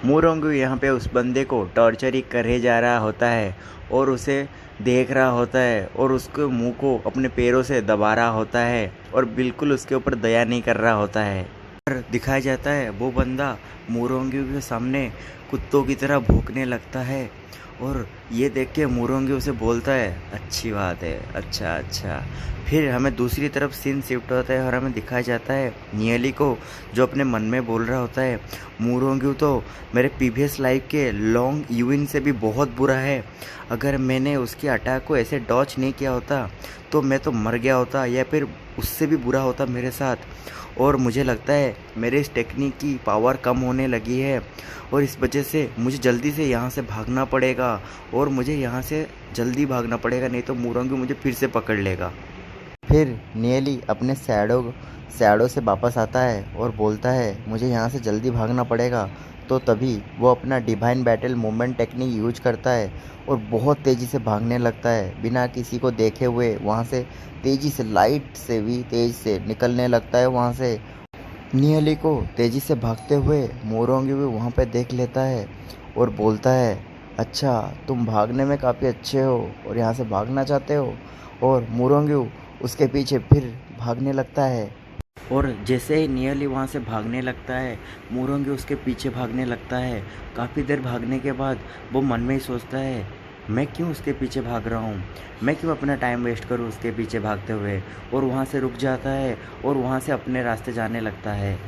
मोरोंगू यहाँ पे उस बंदे को टॉर्चर ही करे जा रहा होता है और उसे देख रहा होता है और उसके मुंह को अपने पैरों से दबा रहा होता है और बिल्कुल उसके ऊपर दया नहीं कर रहा होता है। और दिखाया जाता है वो बंदा मोरोंगू के सामने कुत्तों की तरह भौंकने लगता है और ये देख के मोरोंगू उसे बोलता है अच्छी बात है, अच्छा अच्छा। फिर हमें दूसरी तरफ सीन शिफ्ट होता है और हमें दिखाया जाता है नियली को, जो अपने मन में बोल रहा होता है मोरोंगू तो मेरे प्रीवियस लाइफ के लॉन्ग यूइन से भी बहुत बुरा है। अगर मैंने उसकी अटैक को ऐसे डॉच नहीं किया होता तो मैं तो मर गया होता या फिर उससे भी बुरा होता मेरे साथ। और मुझे लगता है मेरे इस टेक्निक की पावर कम होने लगी है और इस वजह से मुझे जल्दी से यहाँ से भागना पड़ेगा और मुझे यहाँ से जल्दी भागना पड़ेगा, नहीं तो मोरोंगू मुझे फिर से पकड़ लेगा। फिर नियली अपने शैडो से वापस आता है और बोलता है मुझे यहाँ से जल्दी भागना पड़ेगा। तो तभी वो अपना divine battle movement technique use करता है और बहुत तेज़ी से भागने लगता है, बिना किसी को देखे हुए वहाँ से तेज़ी से, लाइट से भी तेज़ से निकलने लगता है वहाँ से। नियली को तेज़ी से भागते हुए मोरोंगू भी वहाँ पे देख लेता है और बोलता है अच्छा तुम भागने में काफ़ी अच्छे हो और यहाँ से भागना चाहते हो। और मोरोंगू उसके पीछे फिर भागने लगता है और जैसे ही नियली वहाँ से भागने लगता है मोरोंगू उसके पीछे भागने लगता है। काफ़ी देर भागने के बाद वो मन में ही सोचता है मैं क्यों उसके पीछे भाग रहा हूँ, मैं क्यों अपना टाइम वेस्ट करूँ उसके पीछे भागते हुए। और वहाँ से रुक जाता है और वहाँ से अपने रास्ते जाने लगता है।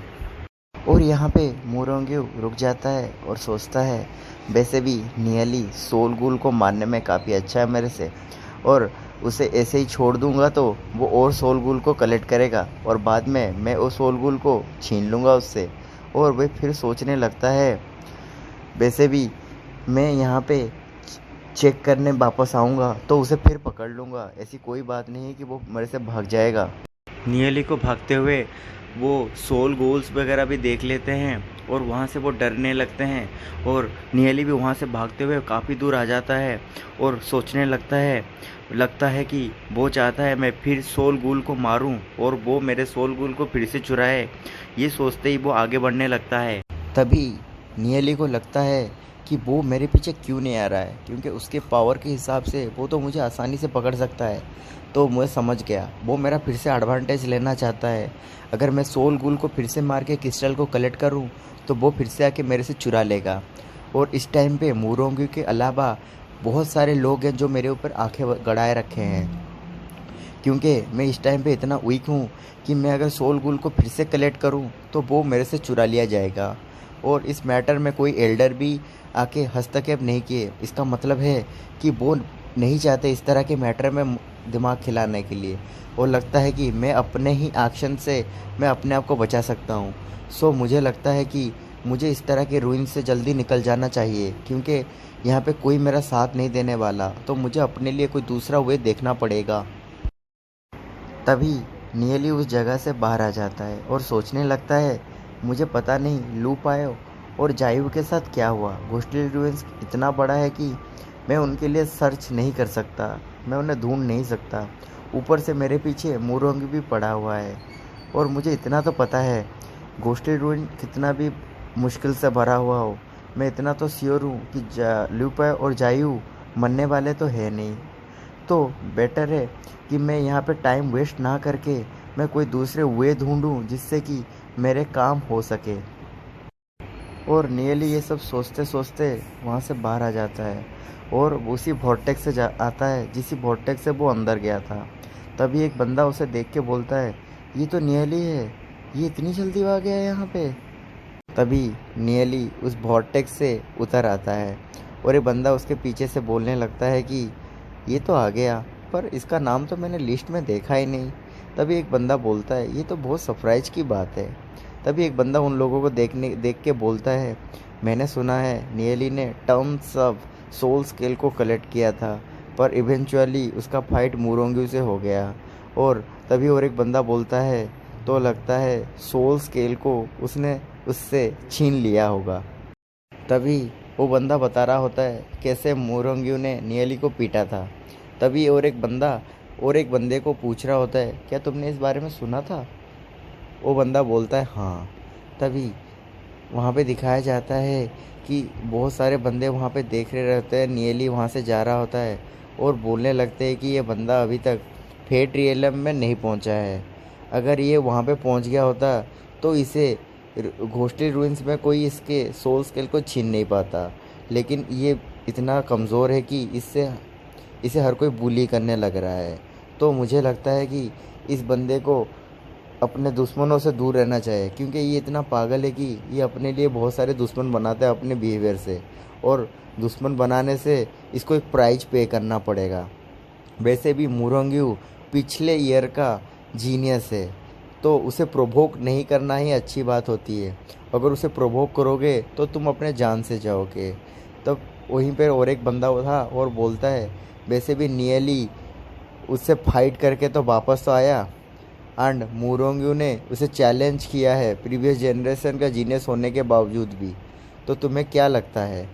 और यहाँ पे मोरोंगू रुक जाता है और सोचता है वैसे भी नियली सोल गुल को मारने में काफ़ी अच्छा है मेरे से, और उसे ऐसे ही छोड़ दूंगा तो वो और सोल गुल को कलेक्ट करेगा और बाद में मैं उस सोल गुल को छीन लूँगा उससे। और वह फिर सोचने लगता है वैसे भी मैं यहाँ पे चेक करने वापस आऊँगा तो उसे फिर पकड़ लूँगा, ऐसी कोई बात नहीं है कि वो मेरे से भाग जाएगा। नियली को भागते हुए वो सोल गोल्स वगैरह भी देख लेते हैं और वहाँ से वो डरने लगते हैं और नियली भी वहाँ से भागते हुए काफ़ी दूर आ जाता है और सोचने लगता है कि वो चाहता है मैं फिर सोल गुल को मारूं और वो मेरे सोल गुल को फिर से चुराए। ये सोचते ही वो आगे बढ़ने लगता है। तभी नियली को लगता है कि वो मेरे पीछे क्यों नहीं आ रहा है, क्योंकि उसके पावर के हिसाब से वो तो मुझे आसानी से पकड़ सकता है। तो मैं समझ गया वो मेरा फिर से एडवांटेज लेना चाहता है। अगर मैं सोल गुल को फिर से मार के क्रिस्टल को कलेक्ट करूं तो वो फिर से आके मेरे से चुरा लेगा। और इस टाइम पे मोरोंगू के अलावा बहुत सारे लोग हैं जो मेरे ऊपर आंखें गड़ाए रखे हैं, क्योंकि मैं इस टाइम पे इतना वीक हूँ कि मैं अगर सोल गुल को फिर से कलेक्ट करूँ तो वो मेरे से चुरा लिया जाएगा। और इस मैटर में कोई एल्डर भी आके हस्तक्षेप नहीं किए। इसका मतलब है कि वो नहीं चाहते इस तरह के मैटर में दिमाग खिलाने के लिए, और लगता है कि मैं अपने ही एक्शन से मैं अपने आप को बचा सकता हूँ। सो मुझे लगता है कि मुझे इस तरह के रूइन से जल्दी निकल जाना चाहिए, क्योंकि यहाँ पे कोई मेरा साथ नहीं देने वाला, तो मुझे अपने लिए कोई दूसरा वे देखना पड़ेगा। तभी नियली उस जगह से बाहर आ जाता है और सोचने लगता है मुझे पता नहीं लू पायो और जाइव के साथ क्या हुआ। घोस्टली रूइंस इतना बड़ा है कि मैं उनके लिए सर्च नहीं कर सकता, मैं उन्हें ढूंढ नहीं सकता। ऊपर से मेरे पीछे मोरोंगू भी पड़ा हुआ है और मुझे इतना तो पता है घोस्टली रूइन कितना भी मुश्किल से भरा हुआ हो, मैं इतना तो श्योर हूँ कि लूपा और जायू मरने वाले तो है नहीं। तो बेटर है कि मैं यहाँ पे टाइम वेस्ट ना करके मैं कोई दूसरे वे ढूंढूं जिससे कि मेरे काम हो सके। और नियली ये सब सोचते सोचते वहाँ से बाहर आ जाता है और उसी वॉर्टेक्स से आता है जिस वॉर्टेक्स से वो अंदर गया था। तभी एक बंदा उसे देख के बोलता है ये तो नियली है, ये इतनी जल्दी आ गया है यहाँ पे। तभी नियली उस वॉर्टेक्स से उतर आता है और ये बंदा उसके पीछे से बोलने लगता है कि ये तो आ गया, पर इसका नाम तो मैंने लिस्ट में देखा ही नहीं। तभी एक बंदा बोलता है ये तो बहुत सरप्राइज की बात है। तभी एक बंदा उन लोगों को देख के बोलता है मैंने सुना है नियली ने टर्म्स ऑफ सोल स्केल को कलेक्ट किया था, पर इवेंचुअली उसका फाइट मोरोंगू से हो गया। और तभी और एक बंदा बोलता है तो लगता है सोल स्केल को उसने उससे छीन लिया होगा। तभी वो बंदा बता रहा होता है कैसे मोरोंगू ने नियली को पीटा था। तभी और एक बंदे को पूछ रहा होता है क्या तुमने इस बारे में सुना था। वो बंदा बोलता है हाँ। तभी वहाँ पे दिखाया जाता है कि बहुत सारे बंदे वहाँ पे देख रहे रहते हैं, नियली वहाँ से जा रहा होता है और बोलने लगते हैं कि ये बंदा अभी तक फेट रियलम में नहीं पहुँचा है। अगर ये वहाँ पे पहुँच गया होता तो इसे घोस्टली रूइंस में कोई इसके सोल स्केल को छीन नहीं पाता, लेकिन ये इतना कमज़ोर है कि इससे इसे हर कोई बुली करने लग रहा है। तो मुझे लगता है कि इस बंदे को अपने दुश्मनों से दूर रहना चाहिए, क्योंकि ये इतना पागल है कि ये अपने लिए बहुत सारे दुश्मन बनाता है अपने बिहेवियर से, और दुश्मन बनाने से इसको एक प्राइज पे करना पड़ेगा। वैसे भी मुरोंग्यू पिछले ईयर का जीनियस है, तो उसे प्रोवोक नहीं करना ही अच्छी बात होती है। अगर उसे प्रोवोक करोगे तो तुम अपने जान से जाओगे। तब वहीं पर और एक बंदा था और बोलता है, वैसे भी नियली उससे फाइट करके तो वापस तो आया, एंड मुरोंग्यू ने उसे चैलेंज किया है प्रीवियस जनरेशन का जीनियस होने के बावजूद भी। तो तुम्हें क्या लगता है?